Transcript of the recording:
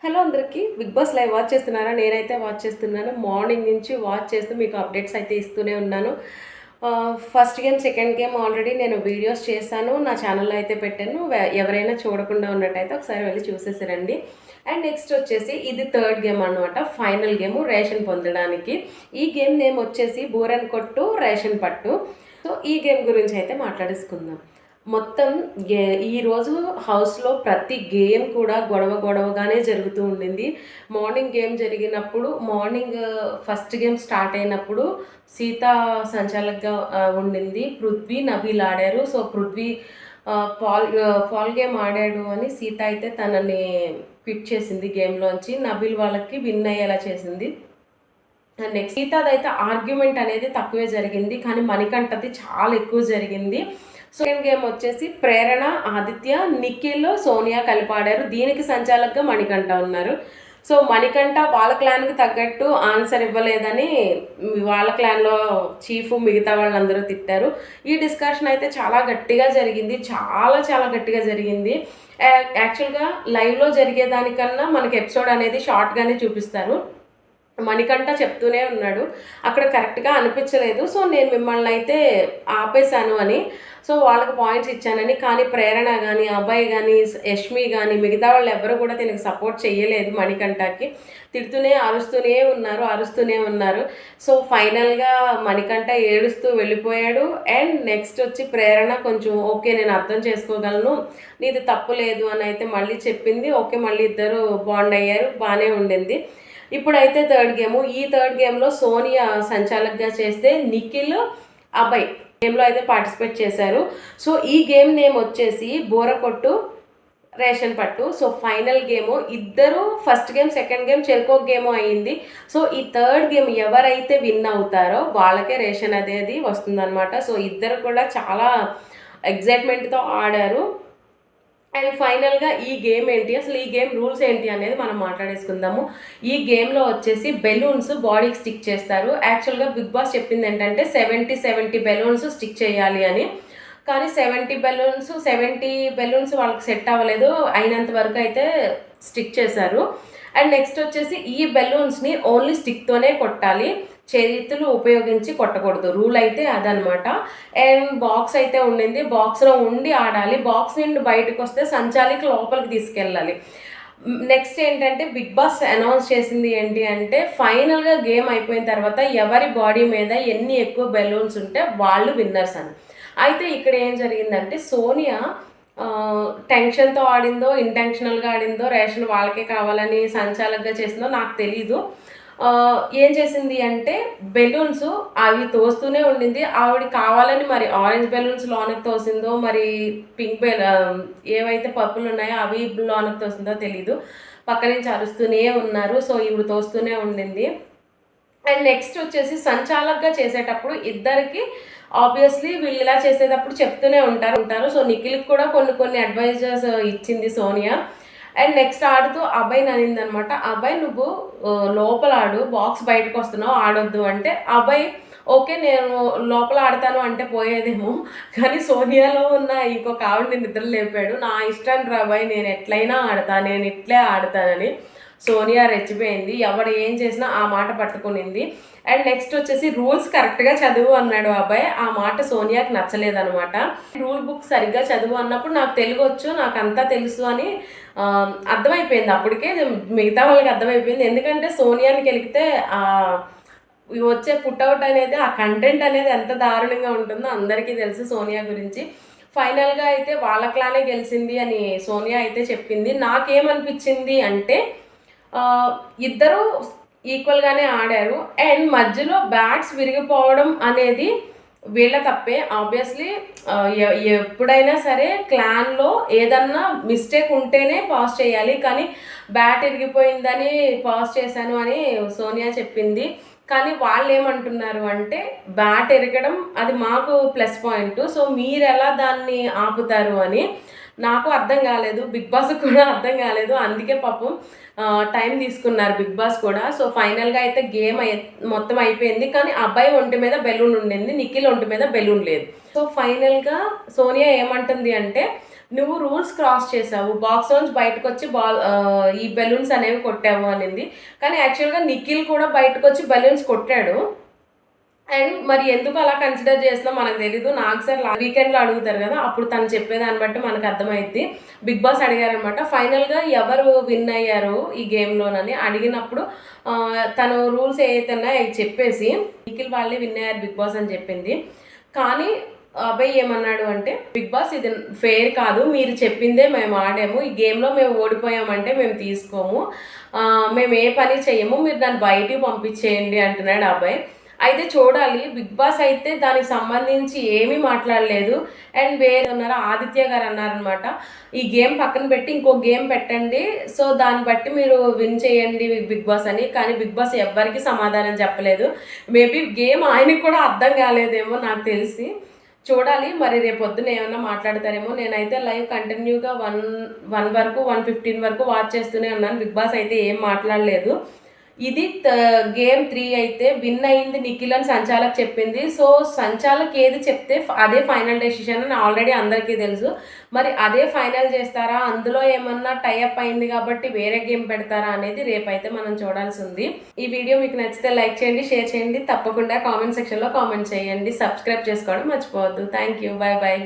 Hello అందరికీ. Big boss live watch చేస్తున్నారా? నేనైతే వాచ్ చేస్తున్నాను. మార్నింగ్ నుంచి వాచ్ చేస్తూ మీకు అప్డేట్స్ అయితే ఇస్తూనే ఉన్నాను. First game, second game already నేను వీడియోస్ చేశాను. నా ఛానల్‌లో అయితే పెట్టాను. ఎవరైనా చూడకుండా ఉన్నట్టయితే ఒకసారి వెళ్ళి చూసేసిరండి. అండ్ నెక్స్ట్ వచ్చేసి ఇది థర్డ్ గేమ్ అనమాట. ఫైనల్ గేము రేషన్ పొందడానికి. ఈ గేమ్ నేమ్ వచ్చేసి బూరన్ కొట్టు రేషన్ పట్టు. సో ఈ గేమ్ గురించి అయితే మాట్లాడేసుకుందాం. మొత్తం ఈరోజు హౌస్లో ప్రతి గేమ్ కూడా గొడవగానే జరుగుతూ ఉండింది. మార్నింగ్ గేమ్ జరిగినప్పుడు మార్నింగ్ ఫస్ట్ గేమ్ స్టార్ట్ అయినప్పుడు సీత సంచాలకుగా ఉండింది. పృథ్వీ, నబీల్ ఆడారు. సో పృథ్వీ ఫాల్ గేమ్ ఆడాడు అని సీత అయితే తనని క్విట్ చేసింది గేమ్లోంచి. నబీల్ వాళ్ళకి విన్ అయ్యేలా చేసింది. నెక్స్ట్ సీతాదైతే ఆర్గ్యుమెంట్ అనేది తక్కువే జరిగింది, కానీ మణికంఠది చాలా ఎక్కువ జరిగింది. సెకండ్ గేమ్ వచ్చేసి ప్రేరణ, ఆదిత్య, నిఖిల్, సోనియా కలిపి ఆడారు. దీనికి సంచాలకుగా మణికంఠ ఉన్నారు. సో మణికంఠ వాళ్ళ క్లాన్కి తగ్గట్టు ఆన్సర్ ఇవ్వలేదని వాళ్ళ క్లాన్లో చీఫ్ మిగతా వాళ్ళందరూ తిట్టారు. ఈ డిస్కషన్ అయితే చాలా గట్టిగా జరిగింది. చాలా గట్టిగా జరిగింది. యాక్చువల్గా లైవ్లో జరిగేదానికన్నా మనకి ఎపిసోడ్ అనేది షార్ట్గానే చూపిస్తారు. మణికంఠ చెప్తూనే ఉన్నాడు, అక్కడ కరెక్ట్గా అనిపించలేదు, సో నేను మిమ్మల్ని అయితే ఆపేశాను అని. సో వాళ్ళకి పాయింట్స్ ఇచ్చానని. కానీ ప్రేరణ కానీ, అబ్బాయి కానీ, యష్మి కానీ, మిగతా వాళ్ళు ఎవరు కూడా దీనికి సపోర్ట్ చేయలేదు మణికంఠకి. అరుస్తూనే ఉన్నారు. సో ఫైనల్గా మణికంఠ ఏడుస్తూ వెళ్ళిపోయాడు. అండ్ నెక్స్ట్ వచ్చి ప్రేరణ కొంచెం ఓకే నేను అర్థం చేసుకోగలను, నీది తప్పు లేదు అని అయితే మళ్ళీ చెప్పింది. ఓకే మళ్ళీ ఇద్దరు బాండ్ అయ్యారు, బాగానే ఉండింది. ఇప్పుడైతే థర్డ్ గేము. ఈ థర్డ్ గేమ్లో సోనియా సంచాలకుగా చేస్తే నిఖిల్, అభయ్ గేమ్లో అయితే పార్టిసిపేట్ చేశారు. సో ఈ గేమ్ నేమ్ వచ్చేసి బోరకొట్టు రేషన్ పట్టు. సో ఫైనల్ గేము ఇద్దరు ఫస్ట్ గేమ్, సెకండ్ గేమ్ చెరుకో గేమ్ అయ్యింది. సో ఈ థర్డ్ గేమ్ ఎవరైతే విన్ అవుతారో వాళ్ళకే రేషన్ అనేది వస్తుందన్నమాట. సో ఇద్దరు కూడా చాలా ఎగ్జైట్మెంట్తో ఆడారు. అండ్ ఫైనల్గా ఈ గేమ్ ఏంటి, అసలు ఈ గేమ్ రూల్స్ ఏంటి అనేది మనం మాట్లాడేసుకుందాము. ఈ గేమ్లో వచ్చేసి బెలూన్స్ బాడీకి స్టిక్ చేస్తారు. యాక్చువల్గా బిగ్ బాస్ చెప్పింది ఏంటంటే 70 బెలూన్స్ స్టిక్ చేయాలి అని. కానీ 70 బెలూన్స్ వాళ్ళకి సెట్ అవ్వలేదు. అయినంత వరకు అయితే స్టిక్ చేశారు. అండ్ నెక్స్ట్ వచ్చేసి ఈ బెలూన్స్ని ఓన్లీ స్టిక్తోనే కొట్టాలి, చేతులు ఉపయోగించి కొట్టకూడదు. రూల్ అయితే అదనమాట. అండ్ బాక్స్ అయితే ఉండింది, బాక్స్లో ఉండి ఆడాలి. బాక్స్ నుండి బయటకు వస్తే సంచాలికి లోపలికి తీసుకెళ్ళాలి. నెక్స్ట్ ఏంటంటే బిగ్ బాస్ అనౌన్స్ చేసింది ఏంటి అంటే ఫైనల్గా గేమ్ అయిపోయిన తర్వాత ఎవరి బాడీ మీద ఎన్ని ఎక్కువ బెలూన్స్ ఉంటే వాళ్ళు విన్నర్స్ అని. అయితే ఇక్కడ ఏం జరిగిందంటే సోనియా టెన్షన్తో ఆడిందో ఇంటెన్షనల్గా ఆడిందో, రేషన్ వాళ్ళకే కావాలని సంచాలకుగా చేసిందో నాకు తెలీదు. ఏం చేసింది అంటే బెలూన్స్ అవి తోస్తూనే ఉండింది. ఆవిడ కావాలని మరి ఆరెంజ్ బెలూన్స్ లోనకి తోసిందో, మరి పింక్ ఏవైతే పప్పులు ఉన్నాయో అవి లోనకి తోసిందో తెలీదు. పక్క నుంచి అరుస్తూనే ఉన్నారు. సో ఈవిడ తోస్తూనే ఉండింది. అండ్ నెక్స్ట్ వచ్చేసి సంచాలకుగా చేసేటప్పుడు ఇద్దరికి ఆబ్వియస్లీ వీళ్ళు ఇలా చేసేటప్పుడు చెప్తూనే ఉంటారు. సో నిఖిల్కి కూడా కొన్ని అడ్వైజర్స్ ఇచ్చింది సోనియా. అండ్ నెక్స్ట్ ఆడుతూ అబ్బాయిని అనింది అనమాట, అబ్బాయి నువ్వు లోపల ఆడు, బాక్స్ బయటకు వస్తున్నావు, ఆడొద్దు అంటే అబ్బాయి ఓకే నేను లోపల ఆడతాను అంటే పోయేదేమో, కానీ సోనియాలో ఉన్న ఇంకొక ఆవిడని నిద్ర లేపాడు. నా ఇష్టాన్ని రాబాయ్, నేను ఎట్లయినా ఆడతాను, నేను ఇట్లే ఆడతానని సోనియా రెచ్చిపోయింది. ఎవడు ఏం చేసినా ఆ మాట పట్టుకునింది. అండ్ నెక్స్ట్ వచ్చేసి రూల్స్ కరెక్ట్గా చదువు అన్నాడు అబ్బాయి. ఆ మాట సోనియాకి నచ్చలేదనమాట. రూల్ బుక్ సరిగ్గా చదువు అన్నప్పుడు నాకు తెలుగు వచ్చు, నాకు అంతా తెలుసు అని అర్థమైపోయింది. అప్పటికే మిగతా వాళ్ళకి అర్థమైపోయింది. ఎందుకంటే సోనియాని గెలిగితే వచ్చే పుట్అవుట్ అనేది, ఆ కంటెంట్ అనేది ఎంత దారుణంగా ఉంటుందో అందరికీ తెలుసు సోనియా గురించి. ఫైనల్గా అయితే వాళ్ళక్లానే గెలిచింది అని సోనియా అయితే చెప్పింది. నాకేమనిపించింది అంటే ఇద్దరు ఈక్వల్గానే ఆడారు. అండ్ మధ్యలో బ్యాట్స్ విరిగిపోవడం అనేది వీళ్ళ తప్పే. ఆబ్వియస్లీ ఎప్పుడైనా సరే క్లాన్లో ఏదన్నా మిస్టేక్ ఉంటేనే పాస్ చేయాలి, కానీ బ్యాట్ ఇరిగిపోయిందని పాస్ చేశాను అని సోనియా చెప్పింది. కానీ వాళ్ళు ఏమంటున్నారు అంటే బ్యాట్ ఎరగడం అది మాకు ప్లస్ పాయింట్, సో మీరు ఎలా దాన్ని ఆపుతారు అని. నాకు అర్థం కాలేదు, బిగ్ బాస్ కూడా అర్థం కాలేదు. అందుకే పాపం టైం తీసుకున్నారు బిగ్ బాస్ కూడా. సో ఫైనల్గా అయితే గేమ్ మొత్తం అయిపోయింది. కానీ అబ్బాయి ఒంటి మీద బెలూన్ ఉండింది, నిఖిల్ ఒంటి మీద బెలూన్ లేదు. సో ఫైనల్గా సోనియా ఏమంటుంది అంటే నువ్వు రూల్స్ క్రాస్ చేసావు. బాక్స్ నుంచి బయటకొచ్చి ఈ బెలూన్స్ అనేవి కొట్టావు అనింది. కానీ యాక్చువల్‌గా నిఖిల్ కూడా బయటకొచ్చి బెలూన్స్ కొట్టాడు. అండ్ మరి ఎందుకు అలా కన్సిడర్ చేస్తున్నాం మనకు తెలీదు. నాకు సార్ వీకెండ్‌లో అడుగుతారు కదా! అప్పుడు తను చెప్పేదాన్ని బట్టి మనకు అర్థమైద్ది. Big boss అడిగారనమాట. ఫైనల్‌గా ఎవరు విన్ అయ్యారు ఈ గేమ్‌లోనని అడిగినప్పుడు తను రూల్స్ ఏవైతే ఉన్నాయో అవి చెప్పేసి నిఖిల్ వాళ్ళే విన్ అయ్యారు బిగ్ బాస్ అని చెప్పింది. కానీ అభయ్ ఏమన్నాడు అంటే, బిగ్ బాస్ ఇది ఫెయిర్ కాదు. మీరు చెప్పిందే మేము ఆడాము. ఈ గేమ్‌లో మేము ఓడిపోయామంటే మేము తీసుకోము. మేము ఏ పని చెయ్యము. మీరు దాన్ని బయటికి పంపించేయండి అంటున్నాడు అభయ్. అయితే చూడాలి. బిగ్ బాస్ అయితే దానికి సంబంధించి ఏమీ మాట్లాడలేదు. అండ్ వేరే ఉన్నారు ఆదిత్య గారు అన్నారనమాట. ఈ గేమ్ పక్కన పెట్టి ఇంకో గేమ్ పెట్టండి. సో దాన్ని బట్టి మీరు విన్ చేయండి బిగ్ బాస్ అని. కానీ బిగ్ బాస్ ఎవ్వరికీ సమాధానం చెప్పలేదు. మేబీ గేమ్ ఆయనకి కూడా అర్థం కాలేదేమో నాకు తెలిసి. చూడాలి మరి రేపొద్దున ఏమన్నా మాట్లాడతారేమో. నేనైతే లైవ్ కంటిన్యూగా 1 వరకు 1:15 వరకు వాచ్ చేస్తూనే ఉన్నాను. బిగ్ బాస్ అయితే ఏం మాట్లాడలేదు. ఇది గేమ్ 3 అయితే విన్ అయింది నిఖిల్ అని సంచాలక్ చెప్పింది. సో సంచాలక్ ఏది చెప్తే అదే ఫైనల్ డెసిషన్ అని ఆల్రెడీ అందరికీ తెలుసు. మరి అదే ఫైనల్ చేస్తారా, అందులో ఏమన్నా టైఅప్ అయింది కాబట్టి వేరే గేమ్ పెడతారా అనేది రేపైతే మనం చూడాల్సి ఉంది. ఈ వీడియో మీకు నచ్చితే లైక్ చేయండి, షేర్ చేయండి, తప్పకుండా కామెంట్ సెక్షన్లో కామెంట్ చేయండి, సబ్స్క్రైబ్ చేసుకోవడం మర్చిపోవద్దు. Thank you, bye bye.